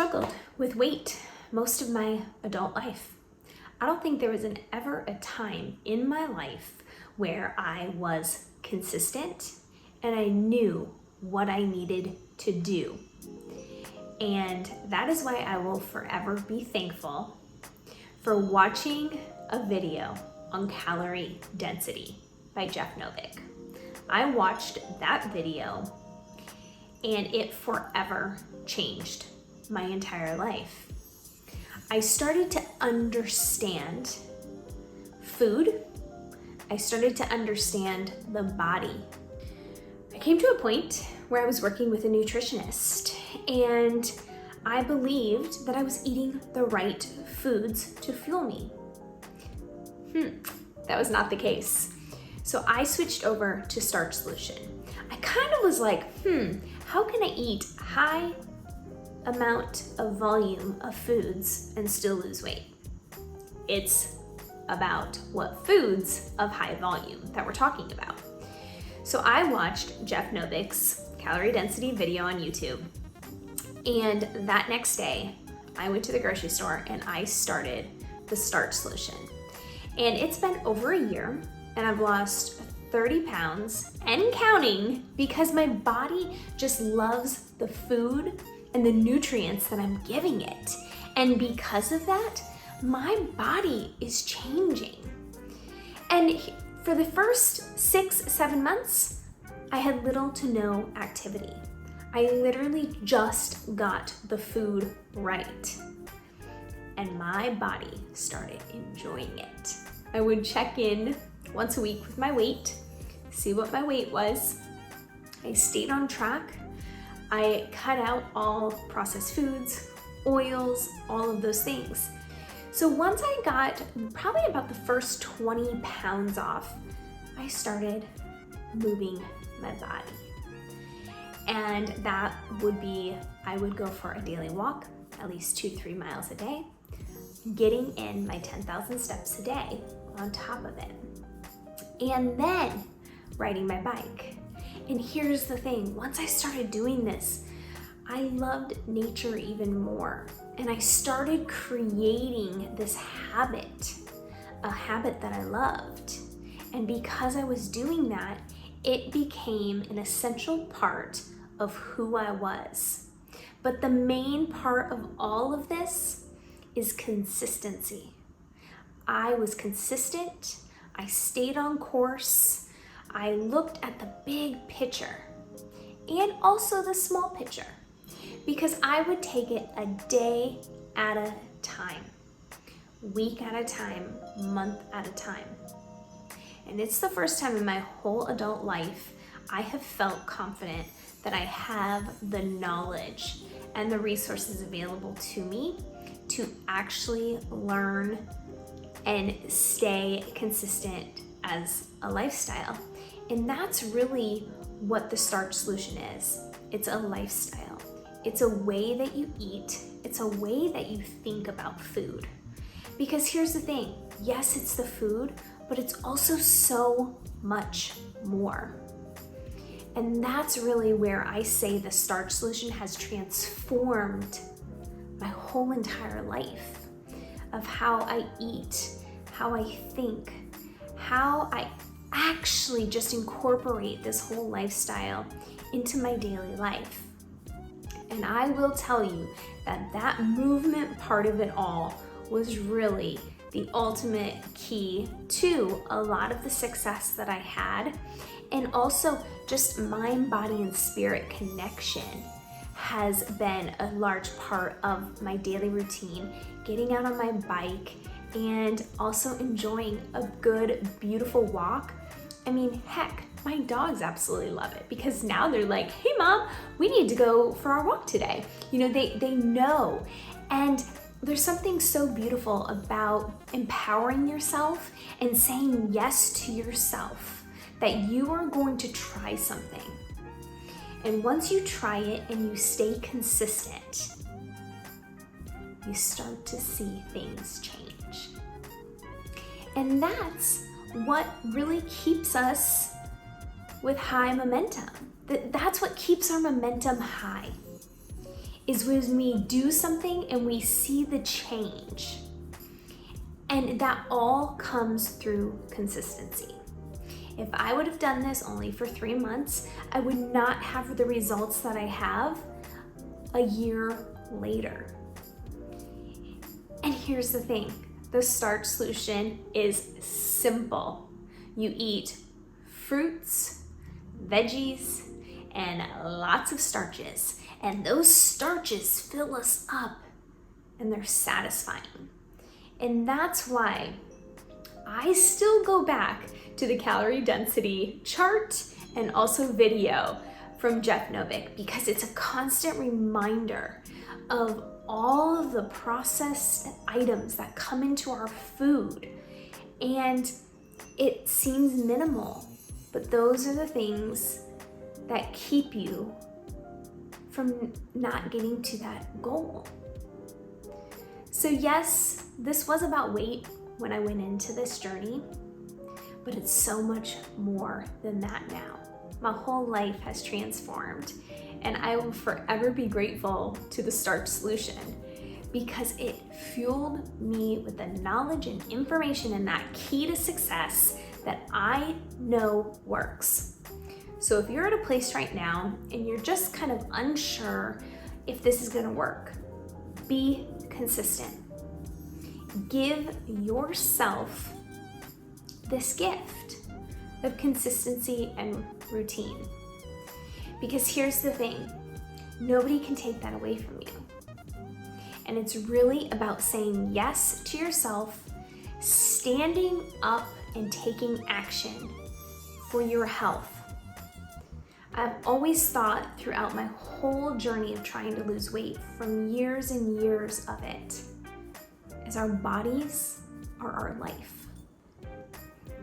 struggled with weight most of my adult life. I don't think there was ever a time in my life where I was consistent and I knew what I needed to do. And that is why I will forever be thankful for watching a video on calorie density by Jeff Novick. I watched that video and it forever changed my entire life. I started to understand food. I started to understand the body. I came to a point where I was working with a nutritionist and I believed that I was eating the right foods to fuel me. That was not the case. So I switched over to Starch Solution. I kind of was like, how can I eat high amount of volume of foods and still lose weight? It's about what foods of high volume that we're talking about. So I watched Jeff Novick's calorie density video on YouTube. And that next day, I went to the grocery store and I started the Starch Solution. And it's been over a year and I've lost 30 pounds and counting because my body just loves the food and the nutrients that I'm giving it. And because of that, my body is changing. And for the first 6-7 months, I had little to no activity. I literally just got the food right. And my body started enjoying it. I would check in once a week with my weight, see what my weight was. I stayed on track. I cut out all processed foods, oils, all of those things. So once I got probably about the first 20 pounds off, I started moving my body. And that would be, I would go for a daily walk, at least 2 to 3 miles a day, getting in my 10,000 steps a day on top of it. And then riding my bike. And here's the thing, once I started doing this, I loved nature even more. And I started creating this habit, a habit that I loved. And because I was doing that, it became an essential part of who I was. But the main part of all of this is consistency. I was consistent, I stayed on course, I looked at the big picture and also the small picture because I would take it a day at a time, week at a time, month at a time. And it's the first time in my whole adult life I have felt confident that I have the knowledge and the resources available to me to actually learn and stay consistent as a lifestyle. And that's really what the Starch Solution is. It's a lifestyle. It's a way that you eat. It's a way that you think about food. Because here's the thing, yes, it's the food, but it's also so much more. And that's really where I say the Starch Solution has transformed my whole entire life of how I eat, how I think, how I actually just incorporate this whole lifestyle into my daily life. And I will tell you that that movement part of it all was really the ultimate key to a lot of the success that I had, and also just mind, body, and spirit connection has been a large part of my daily routine, getting out on my bike and also enjoying a good, beautiful walk. I mean, heck, my dogs absolutely love it because now they're like, hey mom, we need to go for our walk today. You know, they know. And there's something so beautiful about empowering yourself and saying yes to yourself that you are going to try something. And once you try it and you stay consistent, you start to see things change. And that's what really keeps us with high momentum. That's what keeps our momentum high. is when we do something and we see the change. And that all comes through consistency. If I would have done this only for 3 months, I would not have the results that I have a year later. And here's the thing, the Starch Solution is simple. You eat fruits, veggies, and lots of starches. And those starches fill us up and they're satisfying. And that's why I still go back to the calorie density chart and also video from Jeff Novick, because it's a constant reminder of all of the processed items that come into our food. And it seems minimal, but those are the things that keep you from not getting to that goal. So yes, this was about weight when I went into this journey, but it's so much more than that now. My whole life has transformed, and I will forever be grateful to the Starch Solution because it fueled me with the knowledge and information and that key to success that I know works. So if you're at a place right now and you're just kind of unsure if this is gonna work, be consistent. Give yourself this gift of consistency and routine. Because here's the thing, nobody can take that away from you. And it's really about saying yes to yourself, standing up and taking action for your health. I've always thought throughout my whole journey of trying to lose weight, from years and years of it, is our bodies are our life.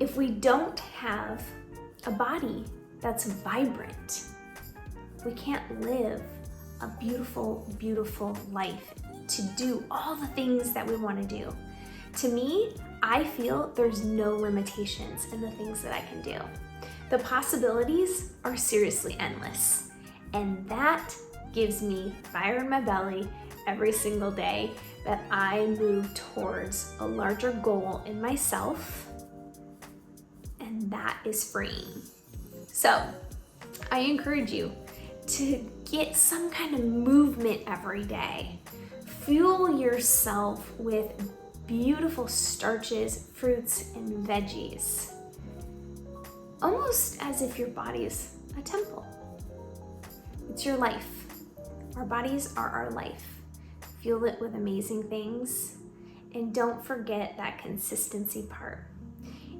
If we don't have a body that's vibrant, we can't live a beautiful, beautiful life to do all the things that we want to do. To me, I feel there's no limitations in the things that I can do. The possibilities are seriously endless, and that gives me fire in my belly every single day that I move towards a larger goal in myself, and that is freeing. So I encourage you to get some kind of movement every day. Fuel yourself with beautiful starches, fruits, and veggies. Almost as if your body is a temple. It's your life. Our bodies are our life. Fuel it with amazing things. And don't forget that consistency part.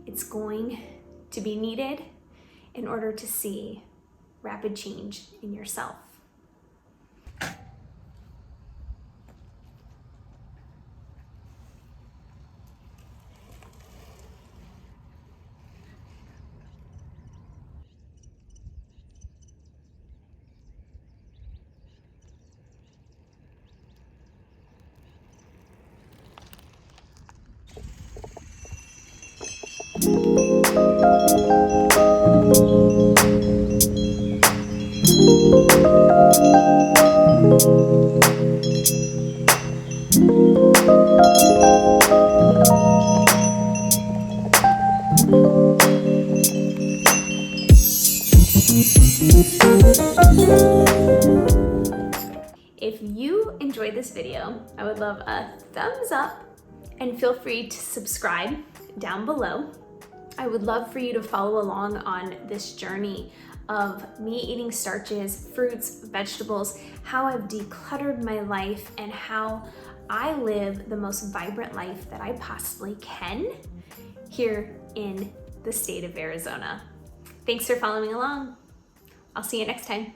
It's going to be needed in order to see rapid change in yourself. If you enjoyed this video, I would love a thumbs up and feel free to subscribe down below. I would love for you to follow along on this journey of me eating starches, fruits, vegetables, how I've decluttered my life, and how I live the most vibrant life that I possibly can here in the state of Arizona. Thanks for following along. I'll see you next time.